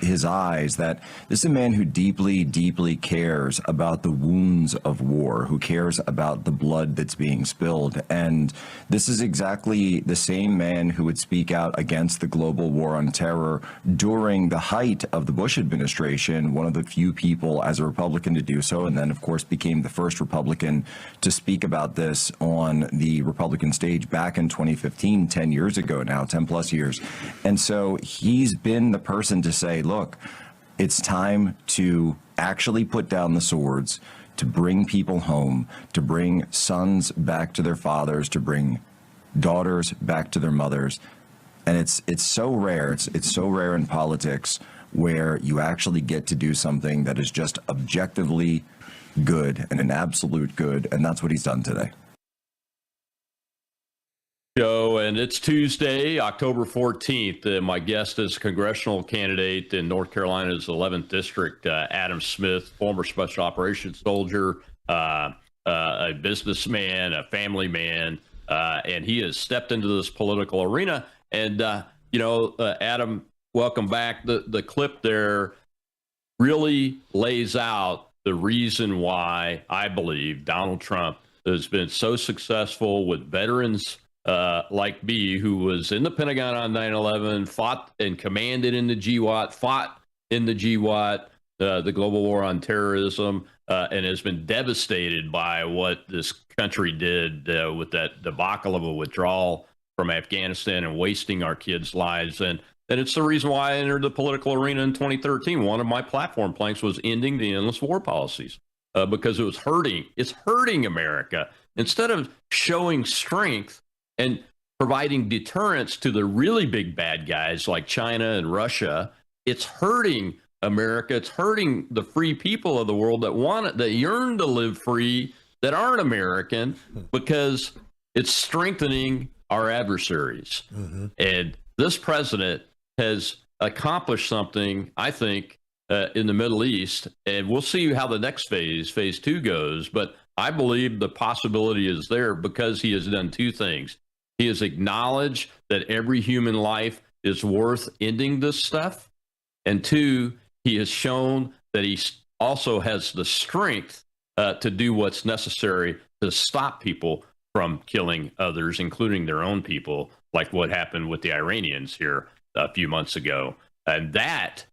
his eyes that this is a man who deeply, deeply cares about the wounds of war, who cares about the blood that's being spilled. And this is exactly the same man who would speak out against the global war on terror during the height of the Bush administration, one of the few people as a Republican to do so, and then, of course, became the first Republican to speak about this on the Republican stage back in 2015, 10 years ago now, 10 plus years. And so he's been the person to say, look, it's time to actually put down the swords, to bring people home, to bring sons back to their fathers, to bring daughters back to their mothers. And it's so rare. It's so rare in politics where you actually get to do something that is just objectively good and an absolute good. And that's what he's done today. And it's Tuesday, October 14th. My guest is congressional candidate in North Carolina's 11th District, Adam Smith, former special operations soldier, a businessman, a family man, and he has stepped into this political arena. And, Adam, welcome back. The clip there really lays out the reason why I believe Donald Trump has been so successful with veterans like me, who was in the Pentagon on 9/11, fought and commanded in the GWAT, fought in the GWAT, the global war on terrorism, and has been devastated by what this country did with that debacle of a withdrawal from Afghanistan and wasting our kids' lives. And it's the reason why I entered the political arena in 2013. One of my platform planks was ending the endless war policies because it was hurting. It's hurting America. Instead of showing strength and providing deterrence to the really big bad guys like China and Russia, it's hurting America. It's hurting the free people of the world that yearn to live free, that aren't American, because it's strengthening our adversaries. Mm-hmm. And this president has accomplished something, I think, in the Middle East, and we'll see how the next phase 2 goes. But I believe the possibility is there because he has done two things. He has acknowledged that every human life is worth ending this stuff. And two, he has shown that he also has the strength to do what's necessary to stop people from killing others, including their own people, like what happened with the Iranians here a few months ago. And that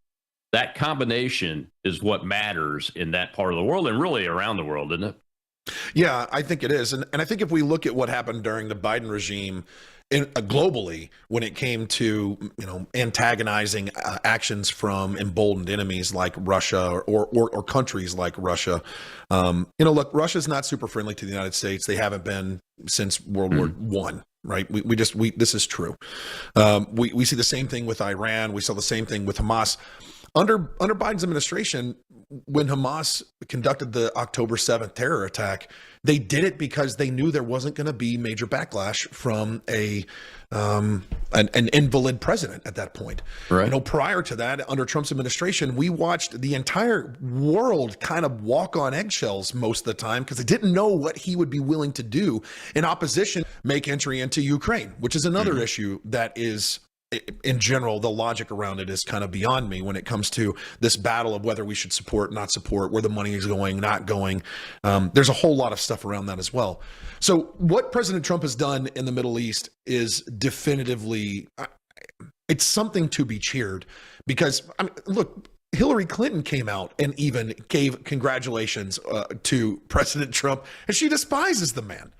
combination is what matters in that part of the world and really around the world, isn't it? Yeah, I think it is. And I think if we look at what happened during the Biden regime globally, when it came to, antagonizing actions from emboldened enemies like Russia or countries like Russia, look, Russia's not super friendly to the United States. They haven't been since World War I. Right. This is true. We see the same thing with Iran. We saw the same thing with Hamas. Under Biden's administration, when Hamas conducted the October 7th terror attack, they did it because they knew there wasn't going to be major backlash from an invalid president at that point. Right. Prior to that, under Trump's administration, we watched the entire world kind of walk on eggshells most of the time because they didn't know what he would be willing to do in opposition, make entry into Ukraine, which is another issue that is, in general, the logic around it is kind of beyond me when it comes to this battle of whether we should support, not support, where the money is going, not going. There's a whole lot of stuff around that as well. So what President Trump has done in the Middle East is definitively, it's something to be cheered because, look, Hillary Clinton came out and even gave congratulations to President Trump, and she despises the man.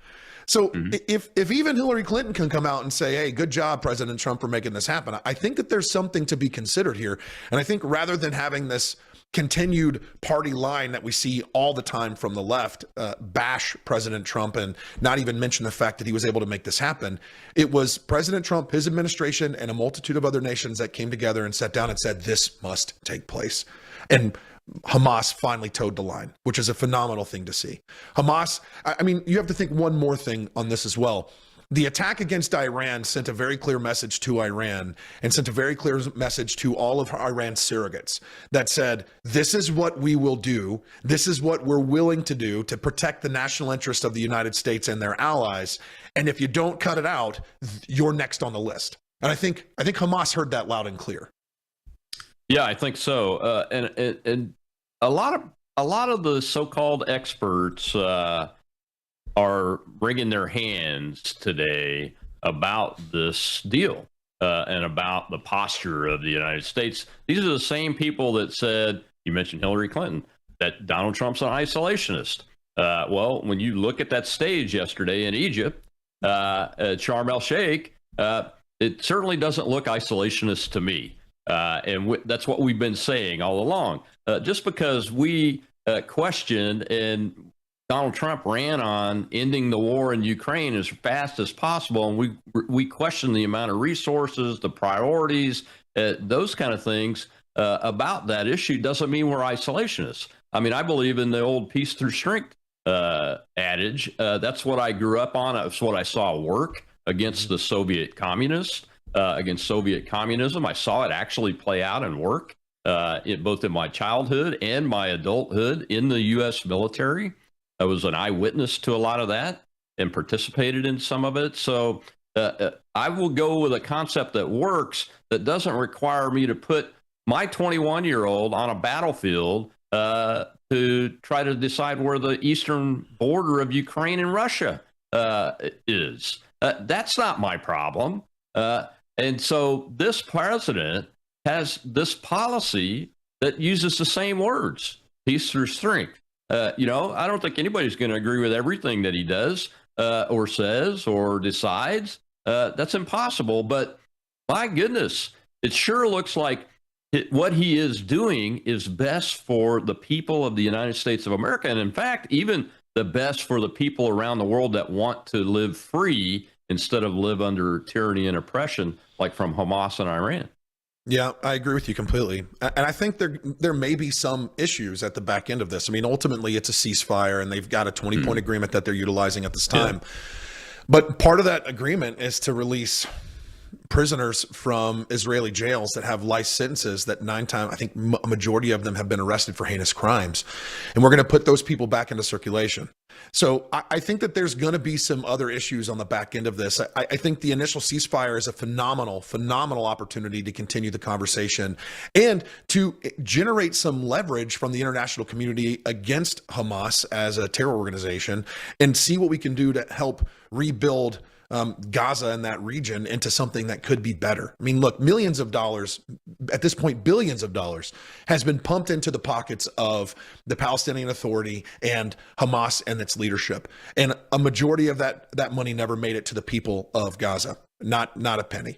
So if even Hillary Clinton can come out and say, hey, good job, President Trump, for making this happen, I think that there's something to be considered here. And I think rather than having this continued party line that we see all the time from the left, bash President Trump and not even mention the fact that he was able to make this happen, it was President Trump, his administration, and a multitude of other nations that came together and sat down and said, this must take place. And Hamas finally towed the line, which is a phenomenal thing to see. Hamas, you have to think one more thing on this as well. The attack against Iran sent a very clear message to Iran and sent a very clear message to all of Iran's surrogates that said, this is what we will do. This is what we're willing to do to protect the national interest of the United States and their allies. And if you don't cut it out, you're next on the list. And I think Hamas heard that loud and clear. Yeah, I think so. And a lot of the so-called experts are wringing their hands today about this deal and about the posture of the United States. These are the same people that said, you mentioned Hillary Clinton, that Donald Trump's an isolationist. Well, when you look at that stage yesterday in Egypt, Sharm el-Sheikh, it certainly doesn't look isolationist to me. And that's what we've been saying all along. Just because we questioned and Donald Trump ran on ending the war in Ukraine as fast as possible, and we questioned the amount of resources, the priorities, those kind of things about that issue, doesn't mean we're isolationists. I mean, I believe in the old peace through strength adage. That's what I grew up on. That's what I saw work against the Soviet communists, against Soviet communism. I saw it actually play out and work both in my childhood and my adulthood in the U.S. military. I was an eyewitness to a lot of that and participated in some of it. So I will go with a concept that works, that doesn't require me to put my 21-year-old on a battlefield to try to decide where the eastern border of Ukraine and Russia is. That's not my problem. And so this president has this policy that uses the same words, peace through strength. I don't think anybody's going to agree with everything that he does or says or decides. That's impossible. But my goodness, it sure looks like what he is doing is best for the people of the United States of America. And in fact, even the best for the people around the world that want to live free instead of live under tyranny and oppression, like from Hamas and Iran. Yeah, I agree with you completely. And I think there may be some issues at the back end of this. I mean, ultimately, it's a ceasefire, and they've got a 20-point agreement that they're utilizing at this time. Yeah. But part of that agreement is to release prisoners from Israeli jails that have life sentences that 9 times, I think a majority of them have been arrested for heinous crimes. And we're going to put those people back into circulation. So I think that there's going to be some other issues on the back end of this. I think the initial ceasefire is a phenomenal opportunity to continue the conversation and to generate some leverage from the international community against Hamas as a terror organization and see what we can do to help rebuild Gaza and that region into something that could be better. I mean, look, millions of dollars, at this point, billions of dollars has been pumped into the pockets of the Palestinian Authority and Hamas and its leadership. And a majority of that money never made it to the people of Gaza. Not a penny.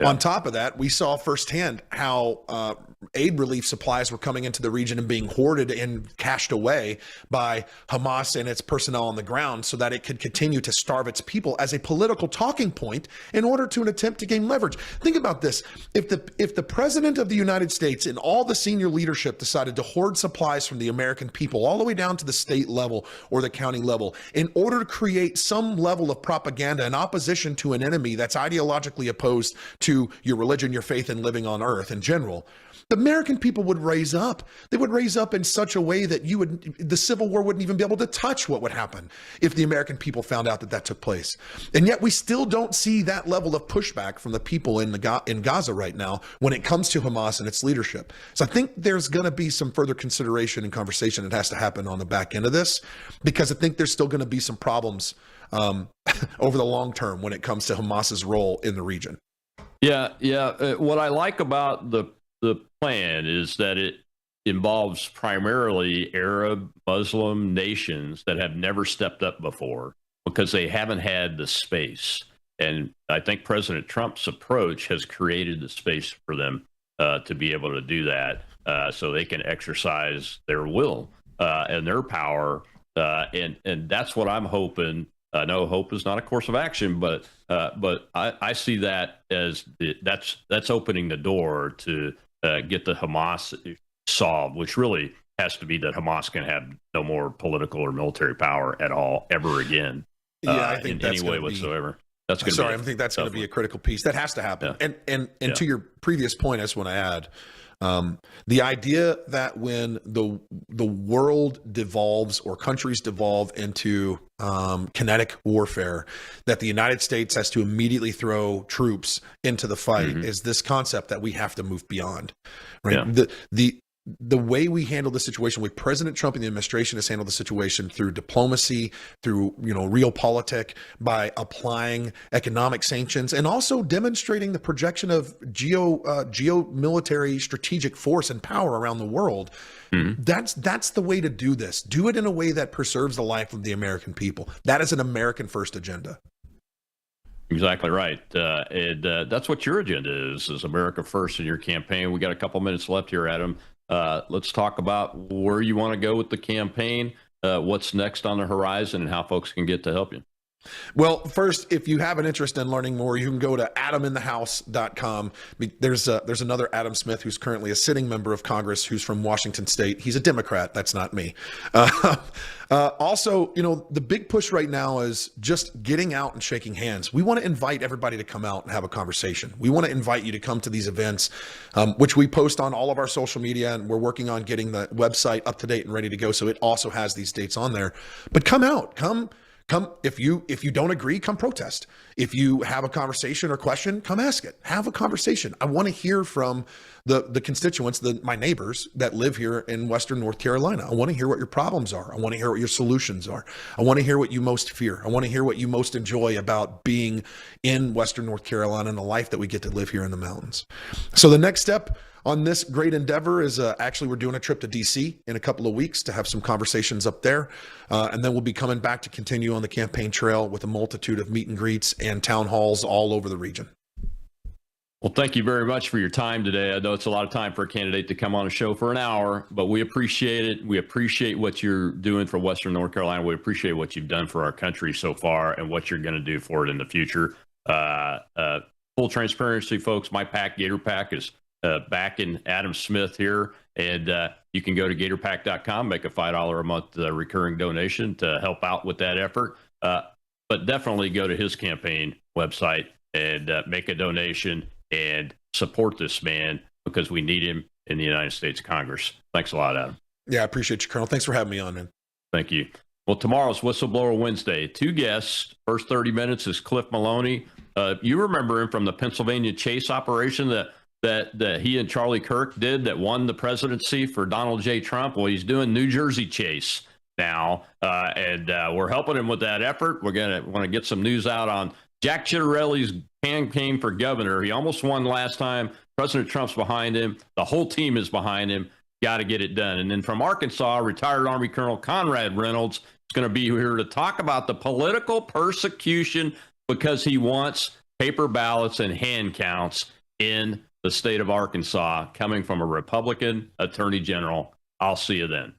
On top of that, we saw firsthand how aid relief supplies were coming into the region and being hoarded and cached away by Hamas and its personnel on the ground so that it could continue to starve its people as a political talking point in order to an attempt to gain leverage. Think about this. If the president of the United States and all the senior leadership decided to hoard supplies from the American people all the way down to the state level or the county level in order to create some level of propaganda in opposition to an enemy that's ideologically opposed to your religion, your faith, and living on earth in general, the American people would raise up. They would raise up in such a way that the Civil War wouldn't even be able to touch what would happen if the American people found out that took place. And yet we still don't see that level of pushback from the people in Gaza right now when it comes to Hamas and its leadership. So I think there's going to be some further consideration and conversation that has to happen on the back end of this, because I think there's still going to be some problems over the long term when it comes to Hamas's role in the region. Yeah. What I like about the plan is that it involves primarily Arab Muslim nations that have never stepped up before because they haven't had the space. And I think President Trump's approach has created the space for them to be able to do that so they can exercise their will and their power. And that's what I'm hoping. No, hope is not a course of action, but I see that as that's opening the door to get the Hamas solved, which really has to be that Hamas can have no more political or military power at all ever again. Yeah, I think in any way whatsoever. That's going to Sorry, I think that's going to be a critical piece. That has to happen. Yeah. And to your previous point, I just want to add the idea that when the world devolves or countries devolve into kinetic warfare, that the United States has to immediately throw troops into the fight is this concept that we have to move beyond. Right. Yeah. The way we handle the situation, the way President Trump and the administration has handled the situation through diplomacy, through realpolitik, by applying economic sanctions, and also demonstrating the projection of geo-military strategic force and power around the world. That's the way to do this. Do it in a way that preserves the life of the American people. That is an American first agenda. Exactly right. And that's what your agenda is America first in your campaign. We got a couple minutes left here, Adam. Let's talk about where you want to go with the campaign, what's next on the horizon, and how folks can get to help you. Well, first, if you have an interest in learning more, you can go to adaminthehouse.com. There's another Adam Smith who's currently a sitting member of Congress who's from Washington State. He's a Democrat. That's not me. Also, the big push right now is just getting out and shaking hands. We want to invite everybody to come out and have a conversation. We want to invite you to come to these events, which we post on all of our social media, and we're working on getting the website up to date and ready to go. So it also has these dates on there. But come out, come. If you don't agree, come protest. If you have a conversation or question, come ask it. Have a conversation. I want to hear from the constituents, my neighbors that live here in Western North Carolina. I want to hear what your problems are. I want to hear what your solutions are. I want to hear what you most fear. I want to hear what you most enjoy about being in Western North Carolina and the life that we get to live here in the mountains. So the next step on this great endeavor is actually we're doing a trip to DC in a couple of weeks to have some conversations up there. And then we'll be coming back to continue on the campaign trail with a multitude of meet and greets and town halls all over the region. Well, thank you very much for your time today. I know it's a lot of time for a candidate to come on a show for an hour, but we appreciate it. We appreciate what you're doing for Western North Carolina. We appreciate what you've done for our country so far and what you're going to do for it in the future. Full transparency, folks, my PAC, Gator PAC, is backing Adam Smith here, and you can go to gatorpack.com, make a $5 a month recurring donation to help out with that effort. But definitely go to his campaign website and make a donation and support this man, because we need him in the United States Congress. Thanks a lot, Adam. Yeah, I appreciate you, Colonel. Thanks for having me on, man. Thank you. Well, tomorrow's Whistleblower Wednesday. 2 guests. First 30 minutes is Cliff Maloney. You remember him from the Pennsylvania Chase operation that he and Charlie Kirk did that won the presidency for Donald J. Trump. Well, he's doing New Jersey Chase now, and we're helping him with that effort. We're going to want to get some news out on Jack Ciattarelli's campaign for governor. He almost won last time. President Trump's behind him. The whole team is behind him. Got to get it done. And then from Arkansas, retired Army Colonel Conrad Reynolds is going to be here to talk about the political persecution because he wants paper ballots and hand counts in the state of Arkansas coming from a Republican attorney general. I'll see you then.